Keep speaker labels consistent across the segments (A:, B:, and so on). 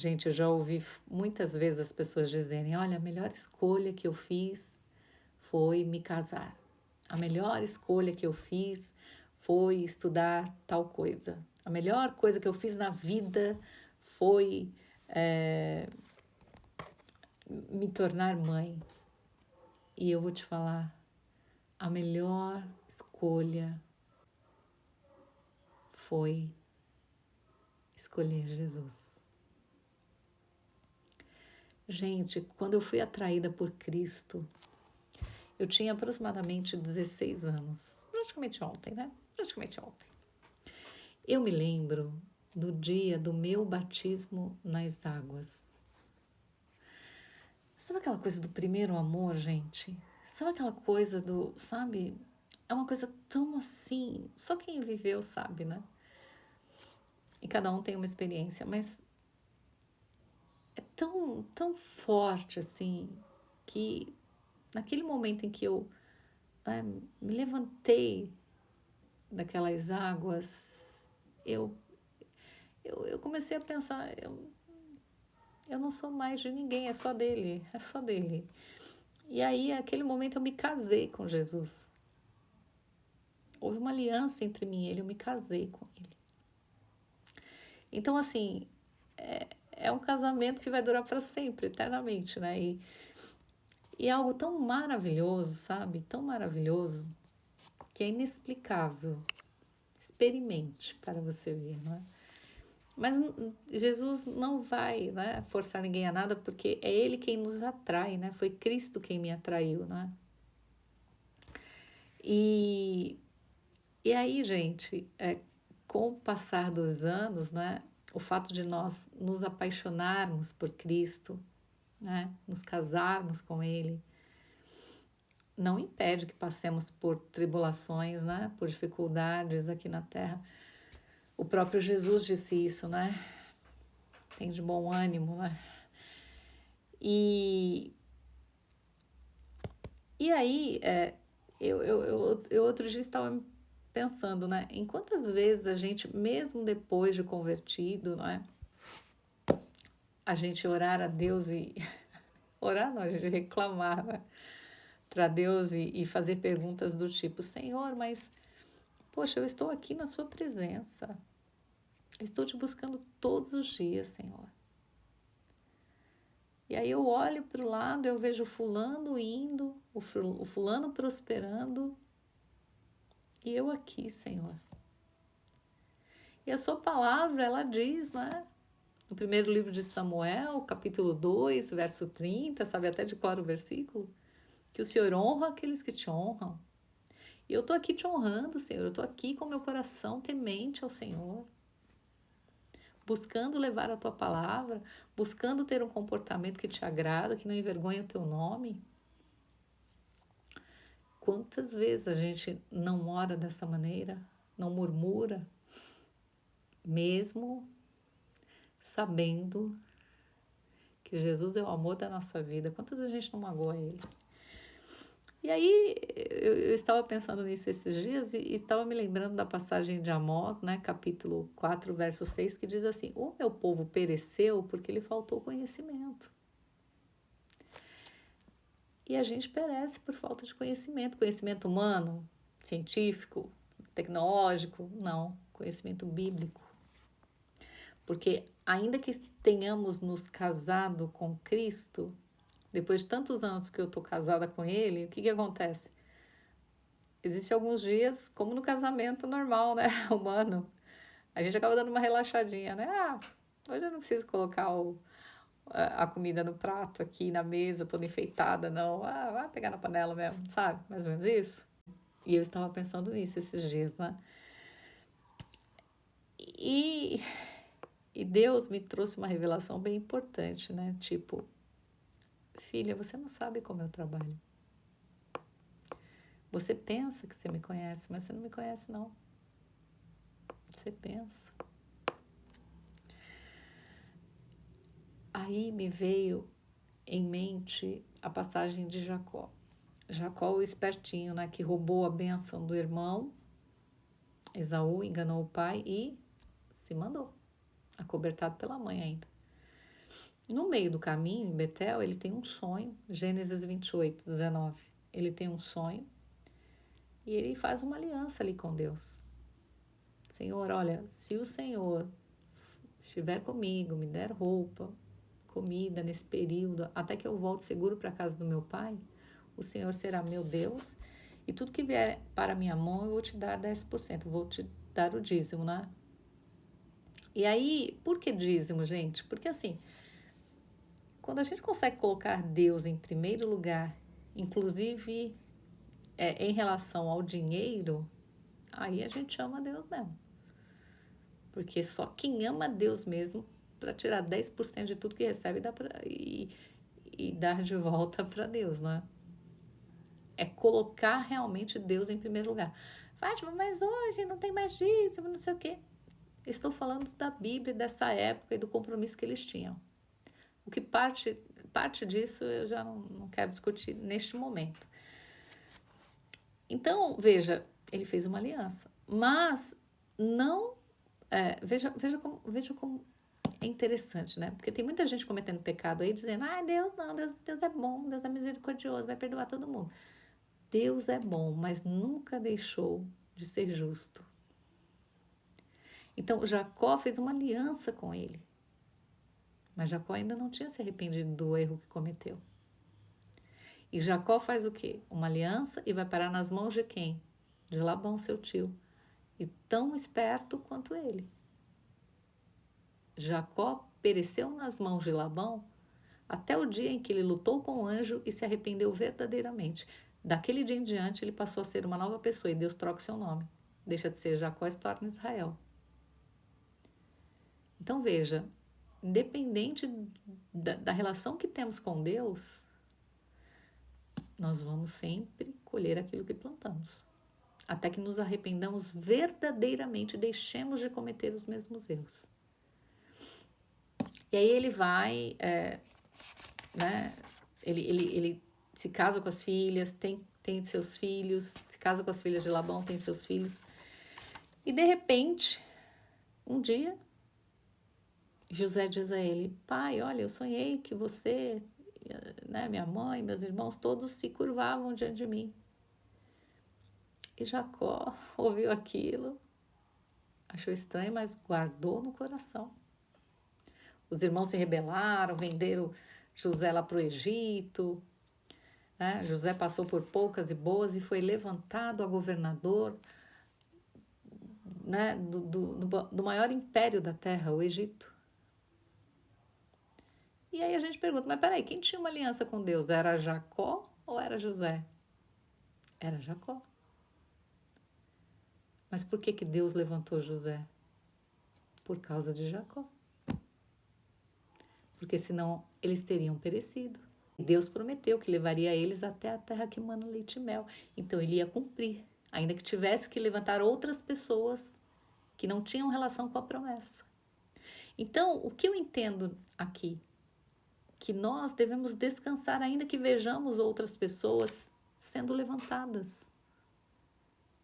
A: Gente, eu já ouvi muitas vezes as pessoas dizerem: olha, a melhor escolha que eu fiz foi me casar. A melhor escolha que eu fiz foi estudar tal coisa. A melhor coisa que eu fiz na vida foi me tornar mãe. E eu vou te falar, a melhor escolha foi escolher Jesus. Gente, quando eu fui atraída por Cristo, eu tinha aproximadamente 16 anos. Praticamente ontem, né? Praticamente ontem. Eu me lembro do dia do meu batismo nas águas. Sabe aquela coisa do primeiro amor, gente? Sabe aquela coisa do, sabe? É uma coisa tão assim, só quem viveu sabe, né? E cada um tem uma experiência, mas é tão, tão forte assim, que naquele momento em que eu me levantei daquelas águas, eu comecei a pensar, eu não sou mais de ninguém, é só dele, é só dele. E aí, naquele momento, eu me casei com Jesus. Houve uma aliança entre mim e ele, eu me casei com ele. Então, assim, é um casamento que vai durar para sempre, eternamente, né? E é algo tão maravilhoso, sabe? Tão maravilhoso, que é inexplicável. Experimente para você ver, não é? Mas Jesus não vai, né, forçar ninguém a nada, porque é Ele quem nos atrai, né? Foi Cristo quem me atraiu, né? E, e aí, gente, com o passar dos anos, né, o fato de nós nos apaixonarmos por Cristo, né, nos casarmos com Ele, não impede que passemos por tribulações, né, por dificuldades aqui na Terra. O próprio Jesus disse isso, né? Tem de bom ânimo, né? E, e aí, eu outro dia estava pensando, né? Em quantas vezes a gente, mesmo depois de convertido, não é? A gente orar a Deus e... Orar não, a gente reclamar, né? Para Deus e fazer perguntas do tipo: Senhor, mas, poxa, eu estou aqui na sua presença. Eu estou te buscando todos os dias, Senhor. E aí eu olho para o lado, eu vejo o fulano indo, o fulano prosperando, e eu aqui, Senhor. E a sua palavra, ela diz, né? No primeiro livro de Samuel, capítulo 2, verso 30, sabe até de qual o versículo? Que o Senhor honra aqueles que te honram. E eu tô aqui te honrando, Senhor. Eu tô aqui com meu coração temente ao Senhor. Buscando levar a tua palavra, buscando ter um comportamento que te agrada, que não envergonha o teu nome. Quantas vezes a gente não ora dessa maneira, não murmura, mesmo sabendo que Jesus é o amor da nossa vida? Quantas vezes a gente não magoa Ele? E aí eu estava pensando nisso esses dias e estava me lembrando da passagem de Amós, né, capítulo 4, verso 6, que diz assim: o meu povo pereceu porque lhe faltou conhecimento. E a gente perece por falta de conhecimento. Conhecimento humano, científico, tecnológico, não. Conhecimento bíblico. Porque ainda que tenhamos nos casado com Cristo, depois de tantos anos que eu estou casada com Ele, o que acontece? Existem alguns dias, como no casamento normal, né, humano, a gente acaba dando uma relaxadinha, né? Ah, hoje eu não preciso colocar a comida no prato aqui na mesa, toda enfeitada, não. Ah, vai pegar na panela mesmo, sabe? Mais ou menos isso. E eu estava pensando nisso esses dias, né? E, e Deus me trouxe uma revelação bem importante, né? Tipo, filha, você não sabe como eu trabalho. Você pensa que você me conhece, mas você não me conhece, não. Você pensa. Aí me veio em mente a passagem de Jacó. Jacó, o espertinho, né, que roubou a bênção do irmão, Esaú, enganou o pai e se mandou, acobertado pela mãe ainda. No meio do caminho, em Betel, ele tem um sonho, Gênesis 28, 19. Ele tem um sonho e ele faz uma aliança ali com Deus. Senhor, olha, se o Senhor estiver comigo, me der roupa, comida nesse período, até que eu volte seguro para a casa do meu pai, o Senhor será meu Deus e tudo que vier para minha mão eu vou te dar 10%, vou te dar o dízimo, né? E aí, por que dízimo, gente? Porque assim, quando a gente consegue colocar Deus em primeiro lugar, inclusive em relação ao dinheiro, aí a gente ama Deus mesmo. Porque só quem ama Deus mesmo, para tirar 10% de tudo que recebe e dar de volta para Deus, né? É colocar realmente Deus em primeiro lugar. Fátima, mas hoje não tem mais dízimo, não sei o quê. Estou falando da Bíblia, dessa época e do compromisso que eles tinham. O que parte disso eu já não quero discutir neste momento. Então, veja, ele fez uma aliança, mas não. Veja como é interessante, né? Porque tem muita gente cometendo pecado aí, dizendo: ah, Deus não, Deus é bom, Deus é misericordioso, vai perdoar todo mundo. Deus é bom, mas nunca deixou de ser justo. Então, Jacó fez uma aliança com ele, mas Jacó ainda não tinha se arrependido do erro que cometeu. E Jacó faz o quê? Uma aliança e vai parar nas mãos de quem? De Labão, seu tio. E tão esperto quanto ele. Jacó pereceu nas mãos de Labão até o dia em que ele lutou com o anjo e se arrependeu verdadeiramente. Daquele dia em diante, ele passou a ser uma nova pessoa e Deus troca o seu nome. Deixa de ser Jacó e se torna Israel. Então veja, independente da relação que temos com Deus, nós vamos sempre colher aquilo que plantamos. Até que nos arrependamos verdadeiramente e deixemos de cometer os mesmos erros. E aí ele vai, né? Ele se casa com as filhas, tem seus filhos, se casa com as filhas de Labão, tem seus filhos. E de repente, um dia, José diz a ele: pai, olha, eu sonhei que você, né, minha mãe, meus irmãos, todos se curvavam diante de mim. E Jacó ouviu aquilo, achou estranho, mas guardou no coração. Os irmãos se rebelaram, venderam José lá para o Egito. Né? José passou por poucas e boas e foi levantado a governador, né, do maior império da terra, o Egito. E aí a gente pergunta, mas peraí, quem tinha uma aliança com Deus? Era Jacó ou era José? Era Jacó. Mas por que Deus levantou José? Por causa de Jacó. Porque senão eles teriam perecido. Deus prometeu que levaria eles até a terra que mana leite e mel. Então ele ia cumprir, ainda que tivesse que levantar outras pessoas que não tinham relação com a promessa. Então, o que eu entendo aqui? Que nós devemos descansar ainda que vejamos outras pessoas sendo levantadas.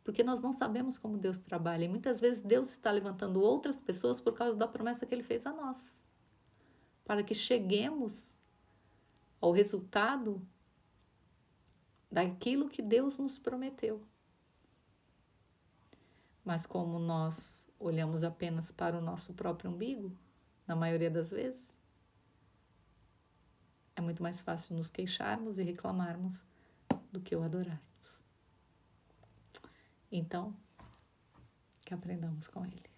A: Porque nós não sabemos como Deus trabalha. E muitas vezes Deus está levantando outras pessoas por causa da promessa que Ele fez a nós. Para que cheguemos ao resultado daquilo que Deus nos prometeu. Mas como nós olhamos apenas para o nosso próprio umbigo, na maioria das vezes, é muito mais fácil nos queixarmos e reclamarmos do que o adorarmos. Então, que aprendamos com Ele.